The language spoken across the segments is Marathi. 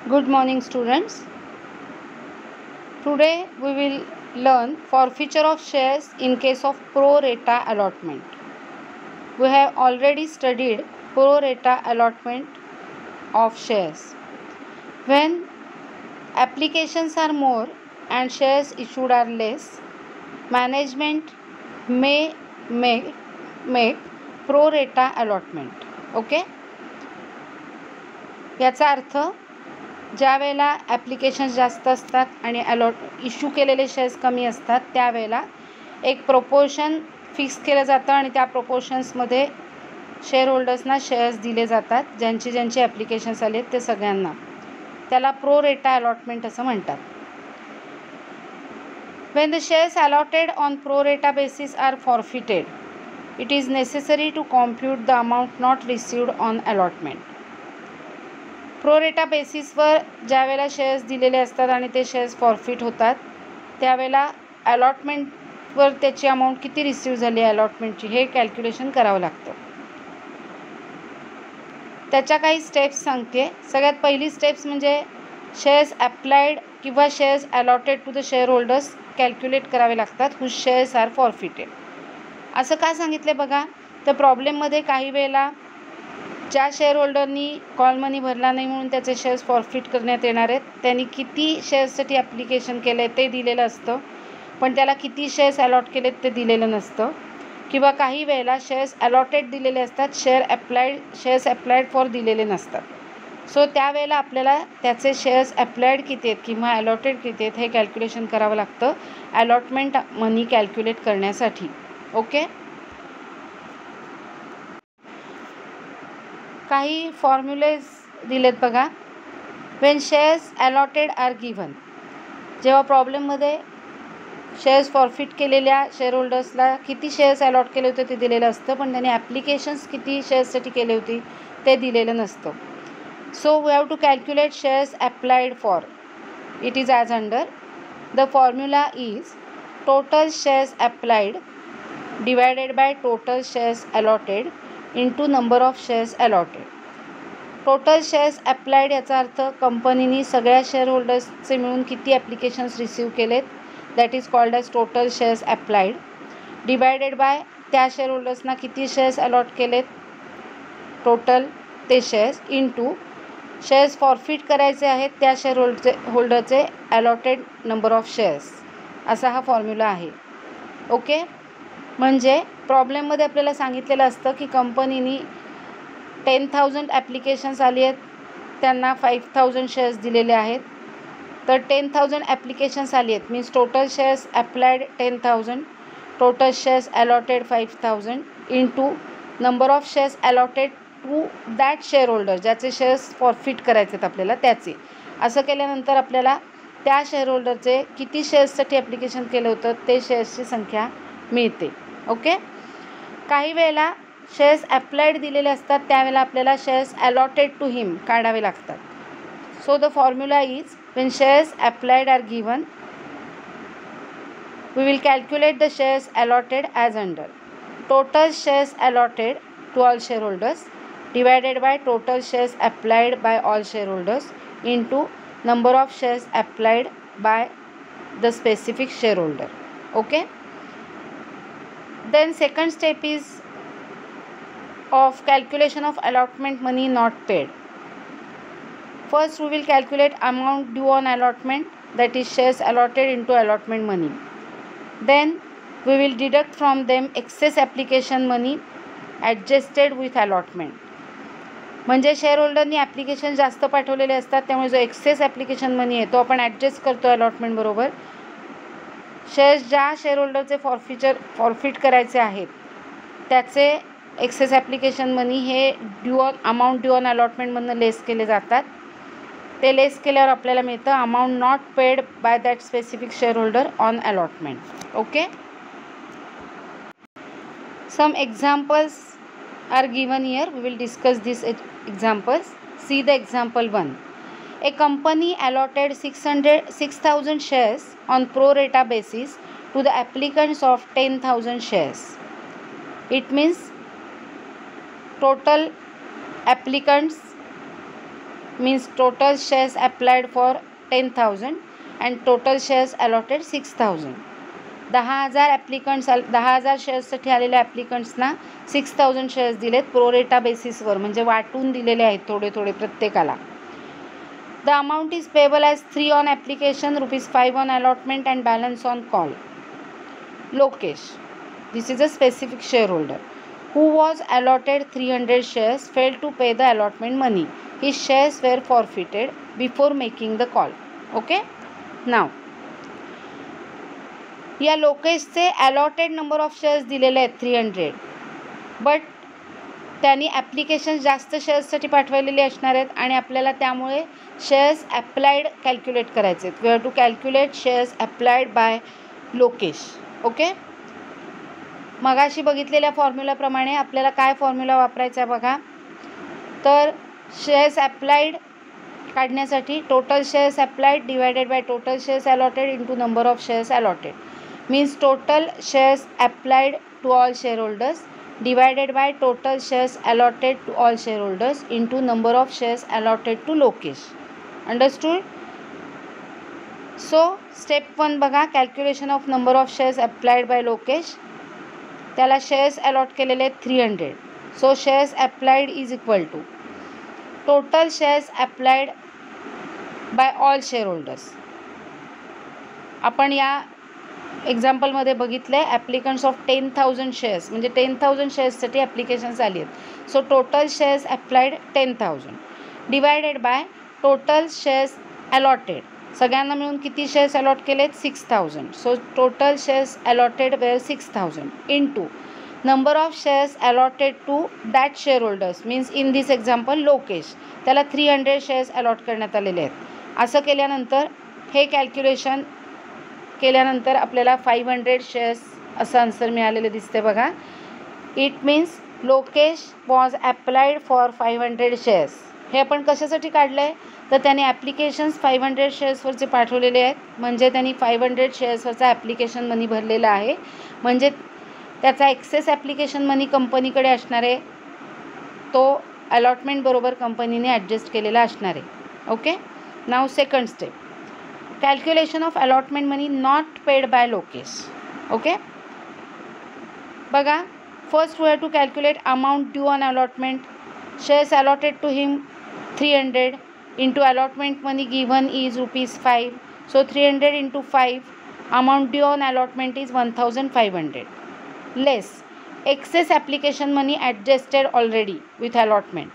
Good morning, students. Today we will learn forfeiture of shares in case of pro rata allotment. We have already studied pro rata allotment of shares. When applications are more and shares issued are less, management may make pro rata allotment. Okay? याचा अर्थ ज्या वेळेला ॲप्लिकेशन्स जास्त असतात आणि इश्यू केलेले शेअर्स कमी असतात त्यावेळेला एक प्रोपोर्शन फिक्स केलं जातं आणि त्या प्रोपोर्शन्समध्ये शेअर होल्डर्सना शेअर्स दिले जातात. ज्यांचे ॲप्लिकेशन्स आले ते सगळ्यांना. त्याला प्रो रेटा अलॉटमेंट असं म्हणतात. When the shares allotted on pro rata basis are forfeited, it is necessary to compute the amount not received on allotment. Pro रेटा बेसिसवर ज्या वेळेला शेअर्स दिलेले असतात आणि ते शेअर्स फॉरफिट होतात त्यावेळेला अलॉटमेंटवर त्याची अमाऊंट किती रिसीव झाली अलॉटमेंटची हे कॅल्क्युलेशन करावं लागतं. त्याच्या काही स्टेप्स सांगते. सगळ्यात पहिली स्टेप्स म्हणजे शेअर्स अप्लाइड किंवा shares allotted to the share holders calculate करावे लागतात हुज शेअर्स आर फॉरफिटेड. असं का सांगितले बघा, तर प्रॉब्लेममध्ये काही वेळेला ज्या शेअर होल्डरनी कॉल मनी भरला नाही म्हणून त्याचे शेअर्स फॉरफिट करण्यात येणार आहेत, त्यांनी किती शेअर्ससाठी ॲप्लिकेशन केलं आहे ते दिलेलं असतं, पण त्याला किती शेअर्स अलॉट केलेत ते दिलेलं नसतं. किंवा काही वेळेला शेअर्स अलॉटेड दिलेले असतात, शेअर्स अप्लाइड फॉर दिलेले नसतात. सो त्यावेळेला आपल्याला त्याचे शेअर्स अप्लाइड किती आहेत किंवा अलॉटेड किती आहेत हे कॅल्क्युलेशन करावं लागतं अलॉटमेंट मनी कॅल्क्युलेट करण्यासाठी. ओके. काही फॉर्म्युलेज दिलेत बघा. When shares allotted are given, जेव्हा प्रॉब्लेममध्ये शेअर्स फॉरफिट केलेल्या शेअर होल्डर्सला किती शेअर्स अलॉट केले होते ते दिलेलं असतं, पण त्यांनी ॲप्लिकेशन्स किती शेअर्ससाठी केली होती ते दिलेलं नसतं. So we have to calculate shares applied for. It is as under the formula is total shares applied divided by total shares allotted into number of shares allotted. Total shares applied याचा अर्थ कंपनीने सगळ्या शेअर होल्डर्सचे मिळून किती ॲप्लिकेशन्स रिसीव केलेत, that is called as total shares applied, divided by त्या शेअर होल्डर्सना किती शेअर्स अलॉट केलेत टोटल ते शेअर्स इंटू शेअर्स फॉरफिट करायचे आहेत त्या शेअर होल्डरचे अलॉटेड नंबर ऑफ शेअर्स. असा हा फॉर्म्युला आहे. ओके. म्हणजे प्रॉब्लेममध्ये आपल्याला सांगितलेलं असतं की कंपनीने 10,000 ॲप्लिकेशन्स आली आहेत, त्यांना 5,000 शेअर्स दिलेले आहेत. तर 10,000 ॲप्लिकेशन्स आली आहेत means total shares applied 10,000, total shares allotted 5,000 into number of shares allotted to that share holder ज्याचे शेअर्स फॉरफिट करायचे आहेत आपल्याला त्याचे. असं केल्यानंतर आपल्याला त्या शेअर होल्डरचे किती शेअर्ससाठी ॲप्लिकेशन केलं होतं ते शेअर्सची संख्या मिळते. ओके. काही वेळेला शेअर्स अप्लाइड दिलेले असतात त्यावेळेला आपल्याला शेअर्स अलॉटेड टू हिम काढावे लागतात. So the formula is when shares applied are given we will calculate the shares allotted as under total shares allotted to all share holders divided by total shares applied by all share holders into number of shares applied by the specific share holder. Okay. Then second step is of calculation of allotment money not paid. First we will calculate amount due on allotment, that is shares allotted into allotment money. Then we will deduct from them excess application money adjusted with allotment. म्हणजे शेअर होल्डरनी ॲप्लिकेशन जास्त पाठवलेले असतात त्यामुळे जो एक्सेस ॲप्लिकेशन मनी आहे तो आपण ॲडजस्ट करतो अलॉटमेंट बरोबर. शेअर्स ज्या शेअर होल्डरचे फॉरफिट करायचे आहेत त्याचे एक्सेस ॲप्लिकेशन मनी हे अमाऊंट ड्यू ऑन अलॉटमेंटमधनं लेस केले जातात. ते लेस केल्यावर आपल्याला मिळतं amount not paid by that specific share holder on allotment. Okay. Some examples are given here. We will discuss this examples. See the example 1. A company allotted 6,000 shares on pro rata basis to the applicants of 10,000 shares. It means total applicants means total shares applied for 10,000 and total shares allotted 6,000. 10,000 applicants 10,000 शेअर्ससाठी आलेल्या ॲप्लिकंट्सना 6,000 शेअर्स दिलेत प्रोरेटा बेसिसवर, म्हणजे वाटून दिलेले आहेत थोडे थोडे प्रत्येकाला. The amount is payable as 3 on application, ₹5 on allotment and balance on call. Lokesh, this is a specific share holder who was allotted 300 shares failed to pay the allotment money. His shares were forfeited before making the call. Okay? Now, या लोकेशचे allotted number of shares दिलेले आहेत 300, बट त्यांनी ॲप्लिकेशन जास्त शेअर्ससाठी पाठवलेले असणार आहेत आणि आपल्याला त्यामुळे शेअर्स ॲप्लाइड कॅल्क्युलेट करायचे आहेत. We have to calculate shares applied by Lokesh. Okay, मगाशी बघितलेल्या फॉर्म्युलाप्रमाणे आपल्याला काय फॉर्म्युला वापरायचा आहे बघा. तर शेअर्स ॲप्लाइड काढण्यासाठी total shares applied divided by total shares allotted into number of shares allotted, means total shares applied to all share holders divided by total shares allotted to all share holders into number of shares allotted to Lokesh. Understood? So step 1 बघा, calculation of number of shares applied by Lokesh. त्याला शेअर्स अलॉट केलेले आहेत 300. So shares applied is equal to total shares applied by all share holders. आपण या एक्झाम्पलमध्ये बघितलं आहे ॲप्लिकंट्स ऑफ 10,000 शेअर्स, म्हणजे 10,000 शेअर्ससाठी ॲप्लिकेशन्स आली आहेत. So total shares applied 10,000 divided by total shares allotted. सगळ्यांना मिळून किती शेअर्स अलॉट केलेत? 6,000. So total shares allotted were 6,000 into number of shares allotted to that share holders, means in this example Lokesh, त्याला 300 शेअर्स अलॉट करण्यात आलेले आहेत. असं केल्यानंतर हे कॅल्क्युलेशन केल्यानंतर आपल्याला 500 शेअर्स असं आन्सर मिळालेलं दिसते बघा. It means Lokesh was applied for 500 shares. हे आपण कशासाठी काढलं आहे? तर त्याने ॲप्लिकेशन्स 500 शेअर्सवरचे पाठवलेले आहेत, म्हणजे त्यांनी 500 शेअर्सवरचा ॲप्लिकेशन मनी भरलेला आहे, म्हणजे त्याचा एक्सेस ॲप्लिकेशन मनी कंपनीकडे असणार आहे, तो अलॉटमेंट बरोबर कंपनीने ॲडजस्ट केलेला असणार आहे. Okay, now second step, calculation of allotment money not paid by Lokesh. Okay, बघा, first we have to calculate amount due on allotment. Shares allotted to him 300 into allotment money given is ₹5. So 300 into 5, amount due on allotment is 1,500 less excess application money adjusted already with allotment.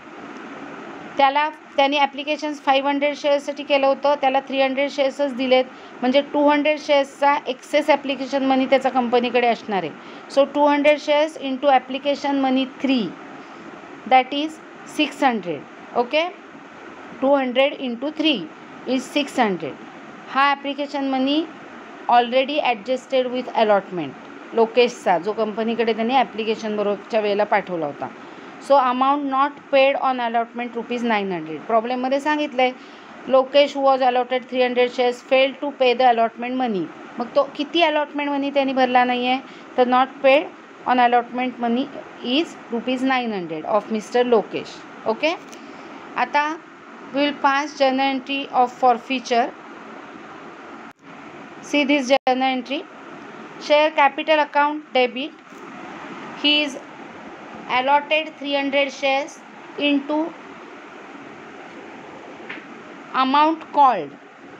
त्यांनी ॲप्लिकेशन्स 500 शेअर्ससाठी केलं होतं, त्याला 300 शेअर्सच दिलेत, म्हणजे 200 शेअर्सचा एक्सेस ॲप्लिकेशन मनी त्याचा कंपनीकडे असणार आहे. So 200 shares into application money 3, that is 600. Okay, 200 into 3 is 600. हा application money already adjusted with allotment लोकेशचा, जो कंपनीकडे त्यांनी ॲप्लिकेशन बरोबरच्या वेळेला पाठवला होता. So amount not paid on allotment ₹900. प्रॉब्लेममध्ये सांगितलं आहे Lokesh who was allotted 300 shares failed to pay the allotment money. मग तो किती अलॉटमेंट मनी त्यांनी भरला नाही आहे? तर not paid on allotment money is ₹900 of mister Lokesh. Okay, आता we will pass journal entry of forfeiture. See this journal entry. Share capital account debit. He is allotted 300 shares into amount called.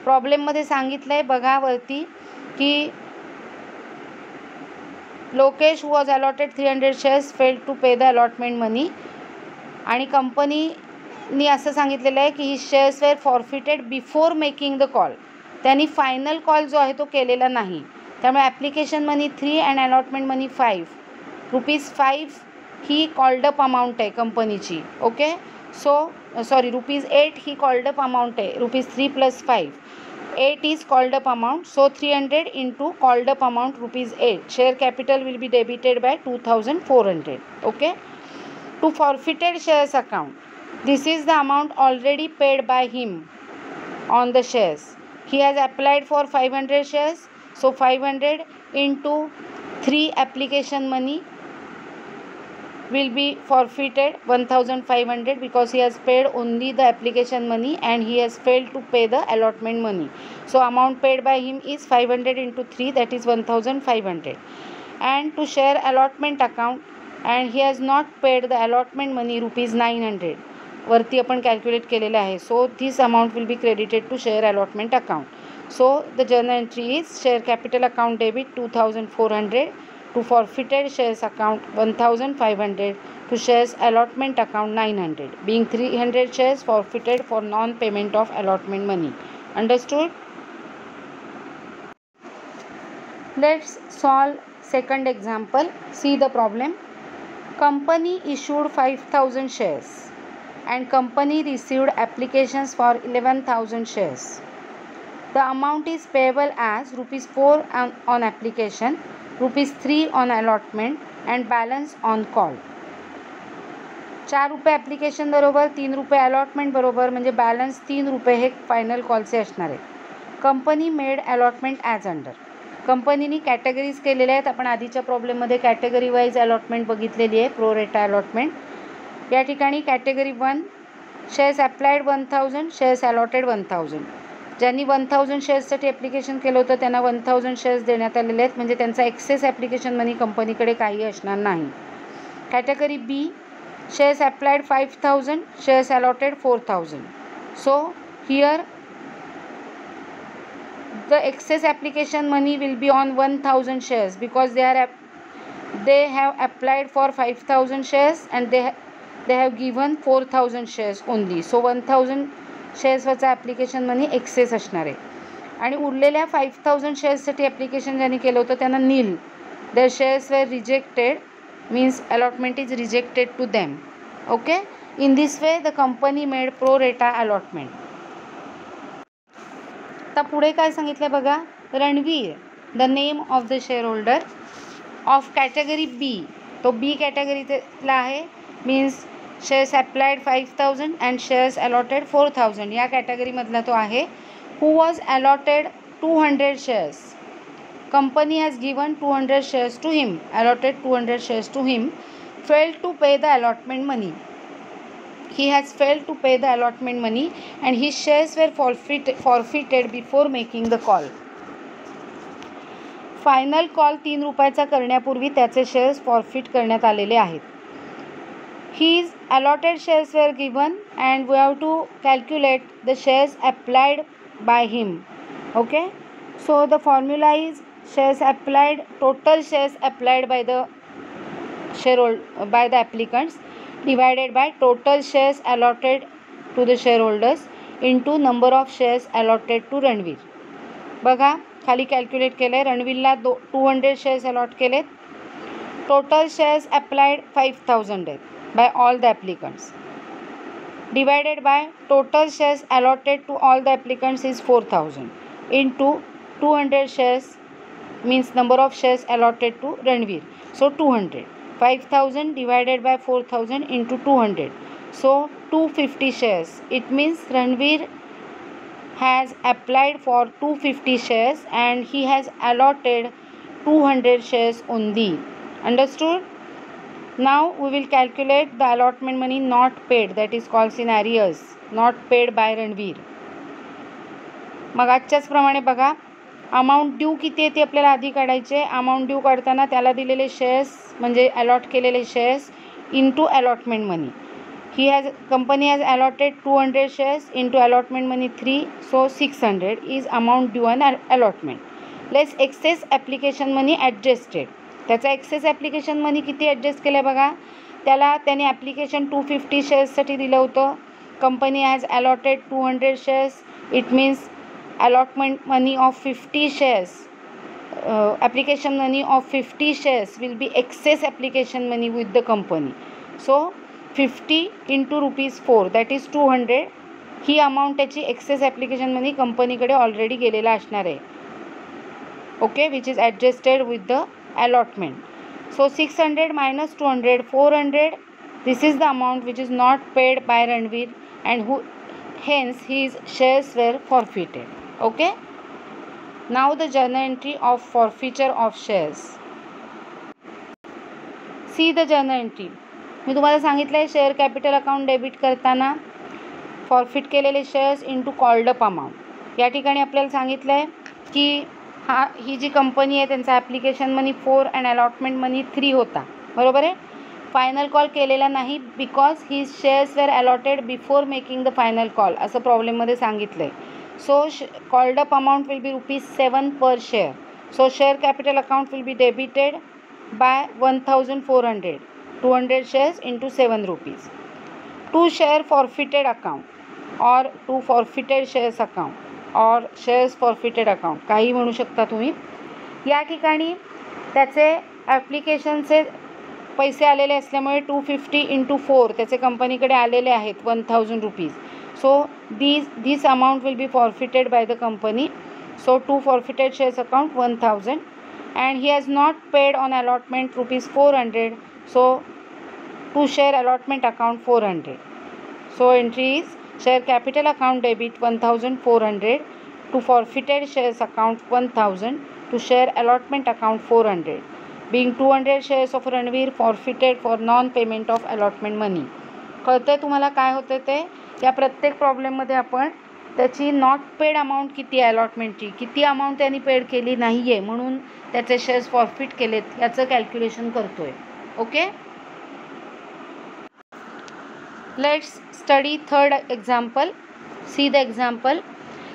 Problem मध्ये सांगितलं आहे बघा वरती की Lokesh who was allotted 300 shares failed to pay the allotment money, आणि कंपनीनी असं सांगितलेलं आहे की ही shares were forfeited before making the call. त्यांनी फायनल कॉल जो आहे तो केलेला नाही, त्यामुळे application money 3 and allotment money 5, ₹5 ही कॉल्ड अप अमाऊंट आहे कंपनीची. ओके, सो सॉरी ₹8 ही कॉल्ड अप अमाऊंट आहे, ₹3 + 5, 8 is called up amount. So 300 into called up amount ₹8. Share capital will be debited by 2,400. Okay. To forfeited shares account, this is the amount already paid by him on the shares. He has applied for 500 shares. So 500 into 3 application money will be forfeited 1500 because he has paid only the application money and he has failed to pay the allotment money. So amount paid by him is 500 into 3, that is 1500. And to share allotment account, and he has not paid the allotment money rupees 900. वरती आपण कॅल्क्युलेट केलेलं आहे. So this amount will be credited to share allotment account. So the journal entry is share capital account debit 2400, to forfeited shares account 1500, to shares allotment account 900, being 300 shares forfeited for non-payment of allotment money. Understood? Let's solve second example. See the problem. Company issued 5000 shares and company received applications for 11,000 shares. The amount is payable as rupees 4 on application, rupees 3 on allotment and balance on call. 4 रुपये ॲप्लिकेशन बरोबर, 3 रुपये अलॉटमेंट बरोबर, म्हणजे बॅलन्स 3 रुपये हे फायनल कॉलचे असणार आहे. Company made allotment as under. कंपनीने कॅटेगरीज केलेल्या आहेत. आपण आधीच्या प्रॉब्लेममध्ये कॅटेगरी वाईज अलॉटमेंट बघितलेली आहे, प्रो रेटा अलॉटमेंट. या ठिकाणी category 1 shares applied 1000, shares allotted 1000. ज्यांनी 1000 शेअर्ससाठी ॲप्लिकेशन केलं होतं त्यांना 1000 शेअर्स देण्यात आलेले आहेत, म्हणजे त्यांचा एक्सेस ॲप्लिकेशन मनी कंपनीकडे काही असणार नाही. Category B shares applied 5000, shares allotted 4000. So here the excess application money will be on 1000 shares because they have applied for 5000 shares and they have given 4000 shares only. So 1000 shares वरचा ॲप्लिकेशन मनी एक्सेस असणार आहे. आणि उरलेल्या 5000 शेअर्ससाठी ॲप्लिकेशन ज्यांनी केलं होतं त्यांना नील. their shares were rejected, means allotment is rejected to them. Okay, in this way the company made pro rata allotment. आता पुढे काय सांगितलं बघा. Ranveer, the name of the share holder of category B, तो बी कॅटेगरीतला आहे, means shares applied 5000 and shares allotted 4000 या कॅटेगरीमधला तो आहे. Who was allotted 200 shares. Company has given 200 shares to him, allotted 200 shares to him, failed to pay the allotment money. He has failed to pay the allotment money and his shares were forfeited before making the call. Final call 3 रुपयाचा करण्यापूर्वी त्याचे शेअर्स फॉरफिट करण्यात आलेले आहेत. His allotted shares were given and we have to calculate the shares applied by him. Okay, so the formula is shares applied, total shares applied by the by the applicants divided by total shares allotted to the shareholders into number of shares allotted to Ranveer. बघा खाली कॅल्क्युलेट केलं आहे. रणवीरला 200 शेअर्स अलॉट केलेत. टोटल शेअर्स अप्लाइड 5000 आहेत by all the applicants, divided by total shares allotted to all the applicants is 4000 into 200 shares, means number of shares allotted to Ranveer. So 200. 5000 divided by 4000 into 200, so 250 shares. It means Ranveer has applied for 250 shares and he has allotted 200 shares only. Understood? Now we will calculate the allotment money not paid, that is called in arrears, not paid by Ranveer. मग आजच्याच प्रमाणे बघा, अमाऊंट ड्यू किती आहे ते आपल्याला आधी काढायचे. अमाऊंट ड्यू काढताना त्याला दिलेले शेअर्स म्हणजे अलॉट केलेले shares into allotment money. Company has allotted 200 shares into allotment money 3, so 600 is amount due on allotment. Less excess application money adjusted. त्याचा एक्सेस ॲप्लिकेशन मनी किती ॲडजस्ट केलं आहे बघा. त्याने ॲप्लिकेशन 250 शेअर्ससाठी दिलं होतं. Company has allotted 200 shares. It means allotment money of 50 shares, application money of 50 shares will be excess application money with the company. So 50 into rupees 4, that is 200. He amount त्याची एक्सेस ॲप्लिकेशन मनी कंपनीकडे ऑलरेडी गेलेला असणार आहे. Okay, which is adjusted with the allotment. So 600 minus 200, 400. This is the amount which is not paid by Ranveer and hence his shares were forfeited. Okay, now the journal entry of forfeiture of shares. See the journal entry. मी तुम्हाला सांगितलं आहे शेअर कॅपिटल अकाउंट डेबिट करताना फॉरफिट केलेले shares into called up amount. या ठिकाणी आपल्याला सांगितलं आहे की ही जी कंपनी आहे त्यांचा application money 4 and allotment money 3 होता, बरोबर आहे. फायनल कॉल केलेला नाही because he shares were allotted before making the final call असं प्रॉब्लेममध्ये सांगितलं आहे. So called up amount will be ₹7 per share. So share capital account will be debited by 1400, 200 shares into ₹7. To share forfeited account or to forfeited shares account or shares forfeited account काही म्हणू शकता तुम्ही. या ठिकाणी त्याचे ॲप्लिकेशनचे पैसे आलेले असल्यामुळे 250 into 4 त्याचे कंपनीकडे आलेले आहेत ₹1000. So this amount will be forfeited by the company. So to forfeited shares account 1000 and he has not paid on allotment ₹400. So to share allotment account 400. So entry is share capital account debit 1400 to forfeited shares account 1000 to share allotment account 400. Being 200 shares of Ranveer forfeited for non-payment of allotment money. कळतंय तुम्हाला काय होतं ते. या प्रत्येक प्रॉब्लेममध्ये आपण त्याची नॉट पेड अमाऊंट किती आहे अलॉटमेंटची, किती अमाऊंट त्यांनी पेड केली नाही आहे म्हणून त्याचे शेअर्स फॉरफिट केलेत याचं कॅल्क्युलेशन करतोय. Okay. Let's study third example. C the example.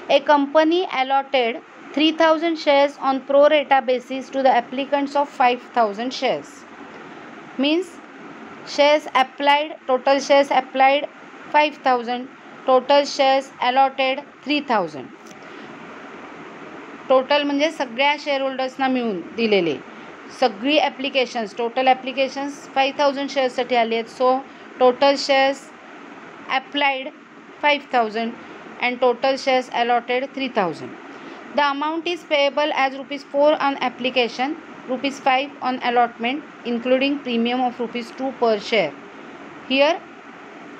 A company allotted 3000 shares on pro rata basis to the applicants of 5000 shares. Means shares applied, total shares applied 5000, total shares allotted 3000. Total म्हणजे सगळ्या शेअर होल्डर्सना मिळून दिलेले सगळी ॲप्लिकेशन्स, टोटल ॲप्लिकेशन्स 5000 शेअर्ससाठी आली आहेत. So total shares applied 5000 and total shares allotted 3000. The amount is payable as ₹4 on application, ₹5 on allotment including premium of ₹2 per share. Here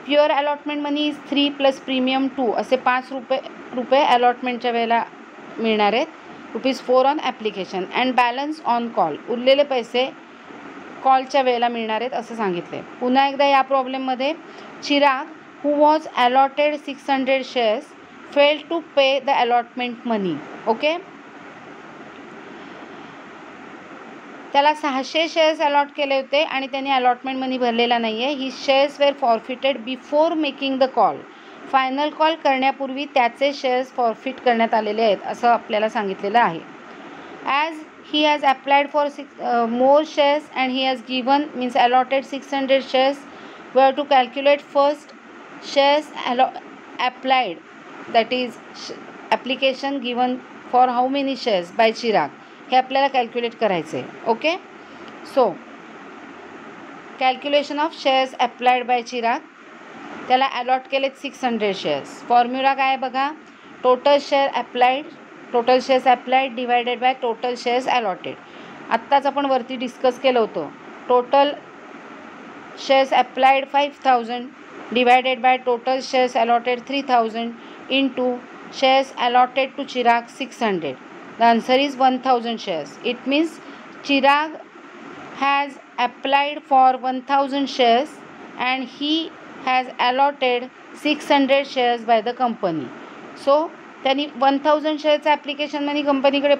pure allotment money is 3 plus premium 2 असे ₹5 अलॉटमेंटच्या वेळेला मिळणार आहेत. ₹4 on application and balance on call. उरलेले पैसे कॉलच्या वेळेला मिळणार आहेत असं सांगितले. पुन्हा एकदा या प्रॉब्लेममध्ये Chirag who was allotted 600 shares fail to pay the allotment money. Okay. त्याला 600 शेअर्स अलॉट केले होते आणि त्यांनी अलॉटमेंट मनी भरलेला नाही आहे. ही shares were forfeited before making the call. Final call करण्यापूर्वी त्याचे शेअर्स फॉरफिट करण्यात आलेले आहेत असं आपल्याला सांगितलेलं आहे. As he has applied for more shares and he has given means allotted 600 shares. We have to calculate first shares applied that is application given for how many shares by Chirag हे आपल्याला कॅल्क्युलेट करायचं आहे. Okay. So calculation of shares applied by Chirag. त्याला अलॉट केलेत 600 shares. फॉर्म्युला काय बघा. Total shares applied divided by total shares allotted. आत्ताच आपण वरती डिस्कस केलं होतं. Total shares applied 5000 divided by total shares allotted 3000 into shares allotted to Chirag 600. The answer is 1000 shares. It means Chirag has applied for 1000 shares and he has allotted 600 shares by the company. So त्यांनी 1000 शेअर्सचा ॲप्लिकेशन मनी कंपनीकडे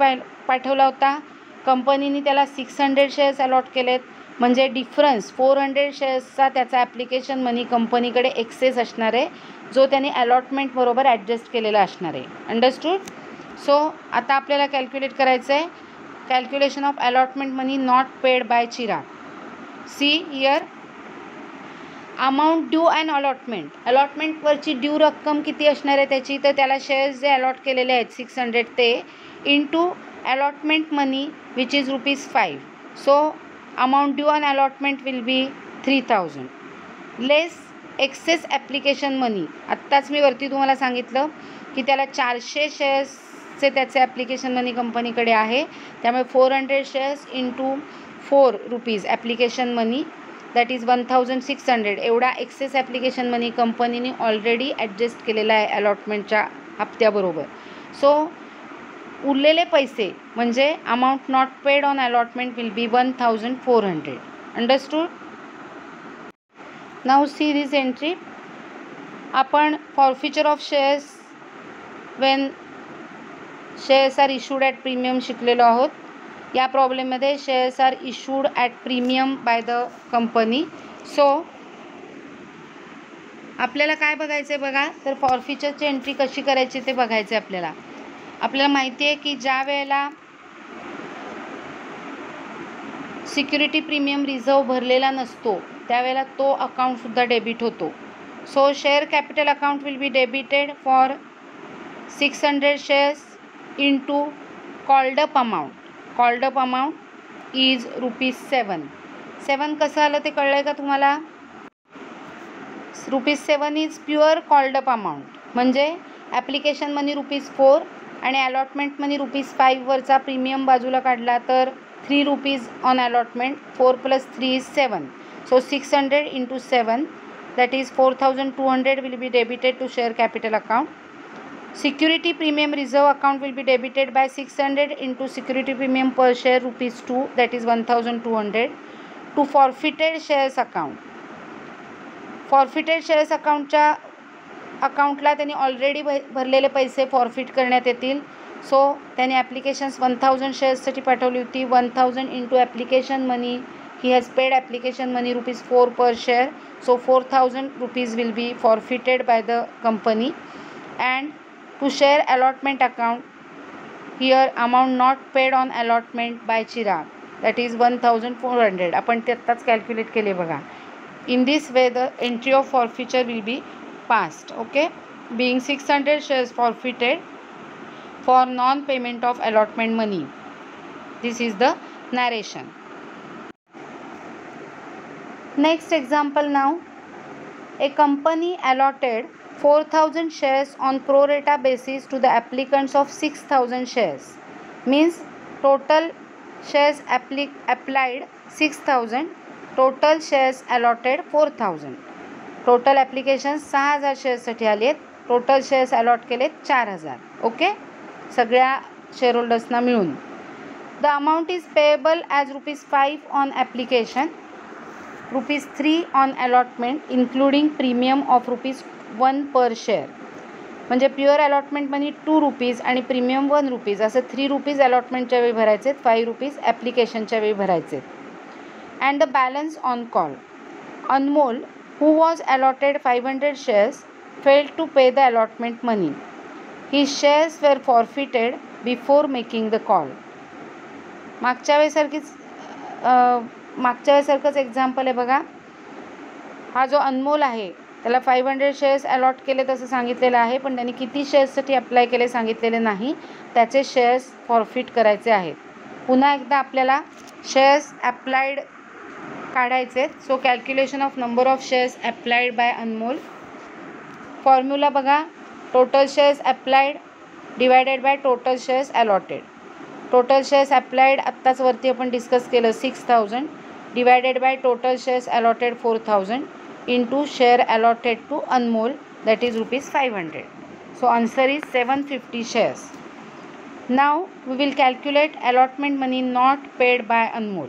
पाठवला होता. कंपनीने त्याला 600 shares अलॉट केलेत म्हणजे डिफरन्स 400 शेअर्सचा त्याचा ॲप्लिकेशन मनी कंपनीकडे एक्सेस असणार आहे जो त्यांनी अलॉटमेंट बरोबर ॲडजस्ट केलेला असणार आहे. अंडरस्टूड. सो आता आपल्याला कॅल्क्युलेट करायचं आहे calculation of allotment money not paid by Chirag. See here amount due and अलॉटमेंटवरची ड्यू रक्कम किती असणार आहे त्याची तर त्याला शेअर्स जे अलॉट केलेले आहेत 600 ते into allotment money which is ₹5. So amount due and allotment will be 3000 less excess application money. आत्ताच मी वरती तुम्हाला सांगितलं की त्याला 400 शेअर्सचे त्याचे ॲप्लिकेशन मनी कंपनीकडे आहे त्यामुळे 400 shares into ₹4 application money that is 1600 एवढा एक्सेस ॲप्लिकेशन मनी कंपनीने ऑलरेडी ॲडजस्ट केलेला आहे अलॉटमेंटच्या हप्त्याबरोबर. सो उरलेले पैसे म्हणजे amount not paid on allotment will be 1400. Understood. Now see this entry. आपण forfeiture of shares when shares are issued at premium शिकलेलो आहोत. या प्रॉब्लेममध्ये shares are issued at premium by the company. So आपल्याला काय बघायचं आहे बघा, तर फॉरफिचरची एंट्री कशी करायची ते बघायचं आहे आपल्याला. आपल्याला माहिती आहे की ज्या वेळेला सिक्युरिटी प्रीमियम रिझर्व भरलेला नसतो त्यावेळेला तो अकाउंटसुद्धा डेबिट होतो. So share capital account will be debited for 600 shares into called up amount. Called up amount is ₹7. 7 कसं आलं ते कळलं आहे का तुम्हाला? ₹7 is pure called up amount. म्हणजे ॲप्लिकेशन मनी ₹4 आणि अलॉटमेंट मनी ₹5 वरचा प्रीमियम बाजूला काढला तर ₹3 on allotment. 4 + 3 is 7. So 600 into 7, that is 4,200 will be debited to share capital account. Security premium reserve account will be debited by 600 into security premium per share ₹2, that is 1,200 to forfeited shares account. Forfeited shares अकाउंटला त्यांनी ऑलरेडी भरलेले पैसे फॉरफिट करण्यात येतील. सो त्यांनी ॲप्लिकेशन्स 1,000 शेअर्ससाठी पाठवली होती. 1,000 into application money, he has paid application money ₹4 per share. So ₹4,000 will be forfeited by the company. And to share allotment account, here amount not paid on allotment by Chirag, that is 1,400. आपण ते आत्ताच कॅल्क्युलेट केले बघा. In this way the entry of forfeiture will be passed. Okay, being 600 shares forfeited for non-payment of allotment money. This is the narration. Next example now. A company allotted 4,000 shares on pro rata basis to the applicants of 6,000 shares. Means total shares applied 6,000. Total shares allotted 4,000. Total application 6,000 शेअर्ससाठी आली आहेत. टोटल शेअर्स अलॉट केलेत 4,000. ओके, सगळ्या शेअर होल्डर्सना मिळून. The amount is payable as ₹5 on application, ₹3 on allotment including premium of ₹1 per share. म्हणजे प्युअर अलॉटमेंट मनी ₹2 आणि प्रीमियम ₹1 असं ₹3 अलॉटमेंटच्या वेळी भरायचे आहेत, ₹5 ॲप्लिकेशनच्या वेळी भरायचे आहेत. And the balance on call. Anmol, who was allotted 500 shares, failed to pay the allotment money. His shares were forfeited before making the call. मागच्या वेळेसारखंच एक्झाम्पल आहे बघा. हा जो अनमोल आहे त्याला 500 शेअर्स अलॉट केले तसं सांगितलेलं आहे, पण त्यांनी किती शेअर्ससाठी अप्लाय केले सांगितलेले नाही. त्याचे शेअर्स फॉरफिट करायचे आहेत. पुन्हा एकदा आपल्याला शेअर्स अप्लाइड काढायचे. So calculation of number of shares applied by Anmol. Formula बघा, total shares applied divided by total shares allotted. Total shares applied आत्ताच वरती आपण डिस्कस केलं 6,000 divided by total shares allotted 4,000 into share allotted to Anmol, that is ₹500. So answer is 750 shares. Now we will calculate allotment money not paid by Anmol.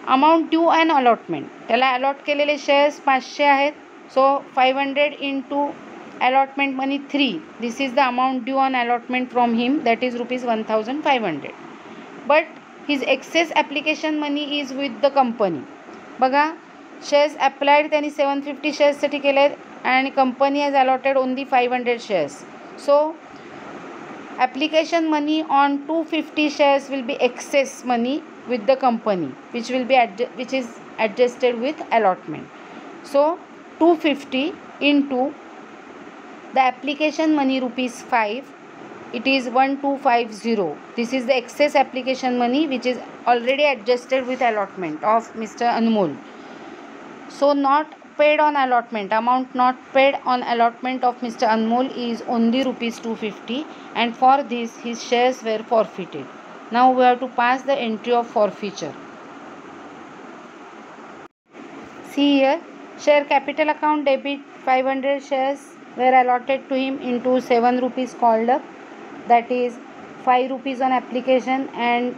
Amount due and allotment, त्याला अलॉट केलेले शेअर्स 500 आहेत. So 500 into allotment money 3, this is the amount due on allotment from him, that is ₹1,500. But his excess application money is with the company. बघा, शेअर्स अप्लाइड त्यांनी 750 शेअर्ससाठी केले आहेत आणि company has allotted only 500 shares. So application money on 250 shares will be excess money with the company, which is adjusted with allotment. So 250 into the application money ₹5, it is 1,250. This is the excess application money which is already adjusted with allotment of Mr. Anmol. So not paid on allotment, amount not paid on allotment of Mr. Anmol is only ₹250, and for this his shares were forfeited. Now we have to pass the entry of forfeiture. See here, share capital account debit 500 shares were allotted to him into ₹7 called up, that is ₹5 on application and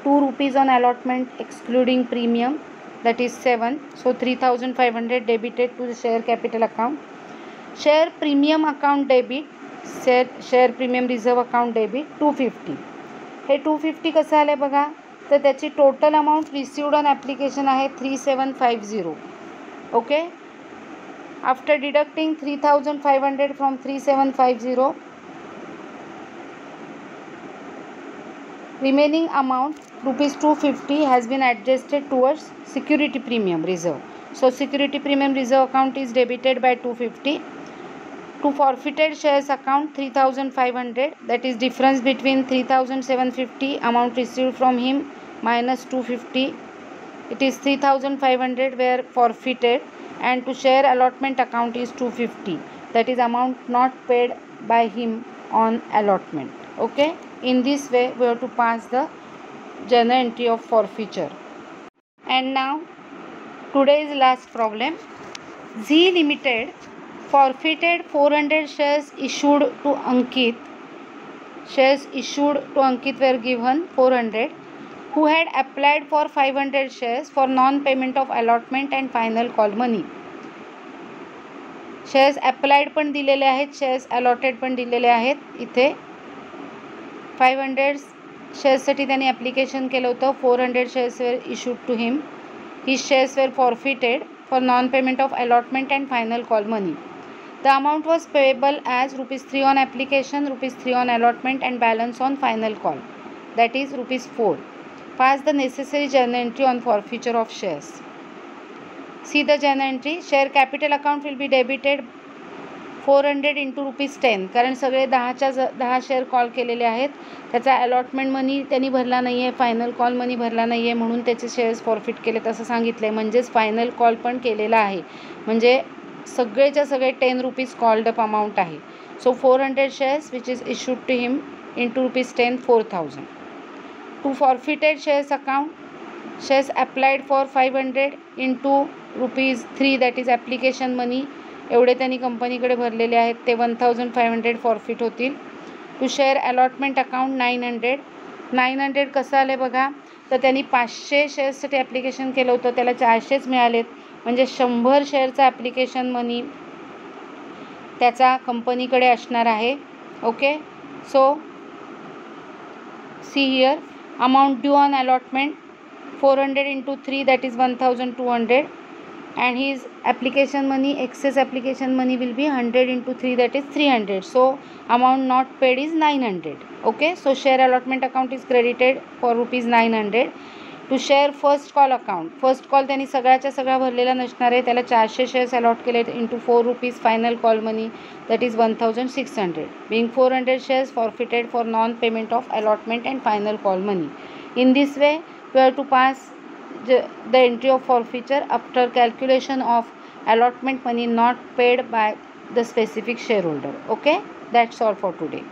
₹2 on allotment excluding premium. that is 7. So 3,500 debited to the share capital account. Share premium account debit, share premium reserve account debit 250. हे 250 कसं आलं आहे बघा, तर त्याची total amount received on application आहे 3750. Okay, after deducting 3,500 from 3750, remaining amount rupees 250 has been adjusted towards security premium reserve. So security premium reserve account is debited by 250. To forfeited shares account 3,500, that is difference between 3,750 amount received from him minus 250. It is 3,500 were forfeited, and to share allotment account is 250, that is amount not paid by him on allotment. Okay, in this way we have to pass the journal entry of forfeiture. And now today's last problem. Z Limited forfeited 400 shares issued to Ankit. Shares issued to Ankit were given 400, who had applied for 500 shares for non-payment of allotment and final call money. Shares applied पण दिलेले आहेत, शेअर्स अलॉटेड पण दिलेले आहेत. इथे 500 शेअर्ससाठी त्यांनी ॲप्लिकेशन केलं होतं. 400 shares were issued to him. His shares were forfeited for non payment of allotment and final call money. The amount was payable as ₹3 on application, ₹3 on allotment and balance on final call, that is ₹4. Pass the necessary journal entry on forfeiture of shares. See the journal entry. Share capital account will be debited 400 into ₹10, कारण सगळे 10 शेअर कॉल केलेले आहेत. त्याचा अलॉटमेंट मनी त्यांनी भरला नाही आहे, फायनल कॉल मनी भरला नाही आहे, म्हणून त्याचे शेअर्स फॉरफिट केलेत असं सांगितलं आहे. म्हणजेच फायनल कॉल पण केलेला आहे, म्हणजे सगळेच्या सगळे ₹10 कॉल्ड अप अमाऊंट आहे. So 400 shares which is issued to him into ₹10, 4,000. To forfeited shares account, shares applied for 500 into ₹3, that is application money, एवढे त्यांनी कंपनीकडे भरलेले आहेत, ते 1,500 फॉरफिट होतील. टू शेअर अलॉटमेंट अकाउंट 900 कसं आलं बघा, तर त्यांनी 500 शेअर्ससाठी ॲप्लिकेशन केलं होतं, त्याला 400च मिळालेत, म्हणजे 100 शेअरचा ॲप्लिकेशन मनी त्याचा कंपनीकडे असणार आहे. Okay, so see here, amount due on allotment 400 into 3, that is 1,200, and his application money, excess application money will be 100 into 3, that is 300. So amount not paid is 900. Okay, so share allotment account is credited for ₹900. To share first call account, first call त्यांनी सगळ्याच्या सगळा भरलेला नसणार आहे, त्याला 400 शेअर्स अलॉट केले into ₹4 final call money, that is 1,600, being 400 shares forfeited for non-payment of allotment and final call money. In this way, we have to pass the entry of forfeiture after calculation of allotment money not paid by the specific shareholder. Okay, that's all for today.